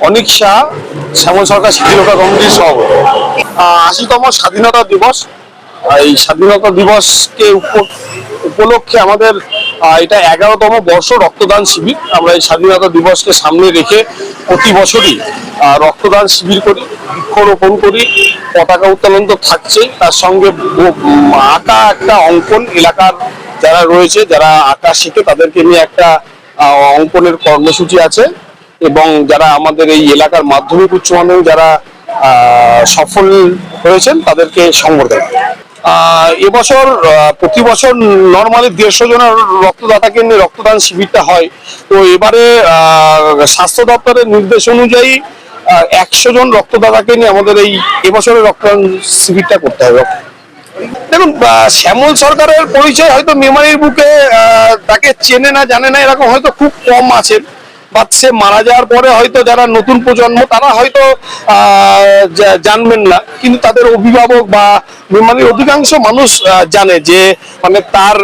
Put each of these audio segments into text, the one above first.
অনিক শাহ, শ্যামল সরকার স্মৃতিরক্ষা কমিটির সভাপতি। ৮০তম স্বাধীনতা দিবস, এই স্বাধীনতা দিবসকে উপলক্ষে আমাদের এটা 11তম বর্ষ রক্তদান শিবির। আমরা এই স্বাধীনতা দিবসকে সামনে রেখে প্রতি বছরই রক্তদান শিবির করি, বৃক্ষরোপণ করি, পতাকা উত্তোলন তো থাকছেই, তার সঙ্গে আঁকা একটা অঙ্কন, এলাকার যারা রয়েছে যারা আঁকা শেখে তাদেরকে নিয়ে একটা অঙ্কনের কর্মসূচি আছে, এবং যারা আমাদের এই এলাকার মাধ্যমিক উচ্চ মাধ্যমিক যারা সফল হয়েছেন তাদেরকে সংবর্ধনা। এবছর প্রতি বছর নর্মালি 150 জনের রক্তদাতাকে নিয়ে রক্তদান শিবিরটা হয়। তো এবারে স্বাস্থ্য দপ্তরের নির্দেশ অনুযায়ী 100 জন রক্তদাতাকে নিয়ে আমাদের এই এবছরের রক্তদান শিবিরটা করতে হবে। দেখুন, শ্যামল সরকারের পরিচয় হয়তো মেমারির বুকে তাকে চেনে না জানে না এরকম হয়তো খুব কম আছেন, বা সে মারা যাওয়ার পরে হয়তো যারা নতুন প্রজন্ম তারা হয়তো জানবেন না, কিন্তু তাদের অভিভাবক বা মেমারির অধিকাংশ মানুষ জানে যে মানে তার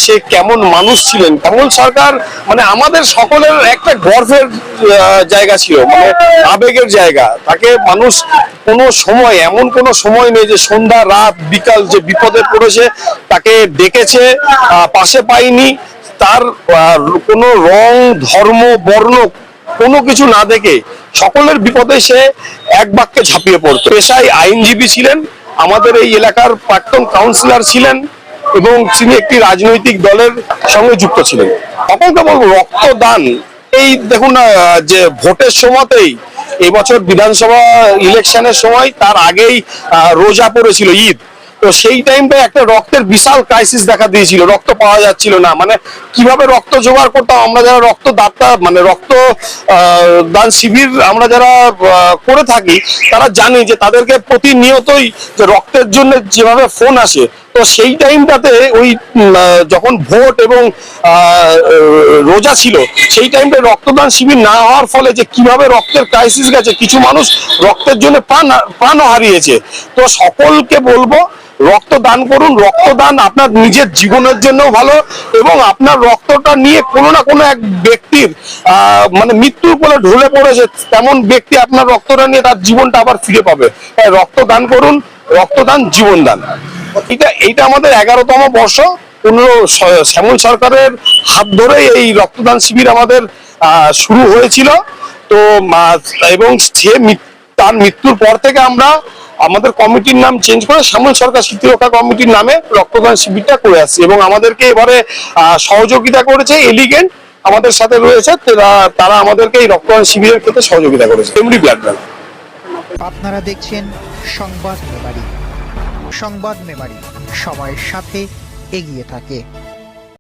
সে কেমন মানুষ ছিলেন। শ্যামল সরকার মানে আমাদের সকলের একটা গর্বের জায়গা ছিল, মানে আবেগের জায়গা। তাকে মানুষ কোনো সময় এমন কোনো সময় নেই যে সন্ধ্যা রাত বিকাল যে বিপদে পড়েছে তাকে ডেকেছে, পাশে পাইনি। তার কোনো রং ধর্ম বর্ণ কোনো কিছু না দেখে সকলের বিপদে সে এক বাক্যে ঝাঁপিয়ে পড়তো। পেশায় আইনজীবী ছিলেন, আমাদের এই এলাকার প্রাক্তন কাউন্সিলর ছিলেন, এবং তিনি একটি রাজনৈতিক দলের সঙ্গে যুক্ত ছিলেন। সকলকে বলবো রক্তদান, এই দেখুন না যে ভোটের সময়তেই এবছর বিধানসভা ইলেকশনের সময় তার আগেই রোজা পড়েছিল, ঈদ। তো সেই টাইমটা একটা রক্তের বিশাল ক্রাইসিস দেখা দিয়েছিল, রক্ত পাওয়া যাচ্ছিল না। মানে কিভাবে রক্ত জোগাড় করতাম আমরা যারা রক্তদাতা, মানে রক্ত দান শিবির আমরা যারা করে থাকি তারা জানি যে তাদেরকে প্রতিনিয়তই যে রক্তের জন্য যেভাবে ফোন আসে, তো সেই টাইমটাতে ওই যখন ভোট এবং রোজা ছিল সেই টাইমটা রক্তদান শিবির না হওয়ার ফলে যে কিভাবে রক্তের ক্রাইসিস গেছে, কিছু মানুষ রক্তের জন্য প্রাণও হারিয়েছে। তো সকলকে বলবো রক্তদান করুন। রক্তদান আপনার নিজের জীবনের জন্য ভালো, এবং আপনার রক্তটা নিয়ে কোনো না কোনো এক ব্যক্তির মানে মৃত্যুর কোলে ঢলে পড়েছে তেমন ব্যক্তি আপনার রক্তটা নিয়ে তার জীবনটা আবার ফিরে পাবে। তাই রক্তদান করুন, রক্তদান জীবনদান। এইটা আমাদের 11তম বর্ষ। শ্যামল সরকারের হাত ধরে এই রক্তদান শিবির আমাদের শুরু হয়েছিল। তো এবং তার মৃত্যুর পর থেকে আমরা আমাদের কমিটির নাম চেঞ্জ করে শ্যামল সরকার স্মৃতিরক্ষা কমিটির নামে রক্তদান শিবিরটা করে আসছি, এবং আমাদেরকে এবারে সহযোগিতা করেছে এলিগেন্ট, আমাদের সাথে রয়েছে, তারা আমাদেরকে এই রক্তদান শিবিরের ক্ষেত্রে সহযোগিতা করেছে। এমনি ব্লাড ব্যাংক। আপনারা দেখছেন সংবাদ মেমারি। সংবাদ মেমারি সময়ের সাথে এগিয়ে থাকে।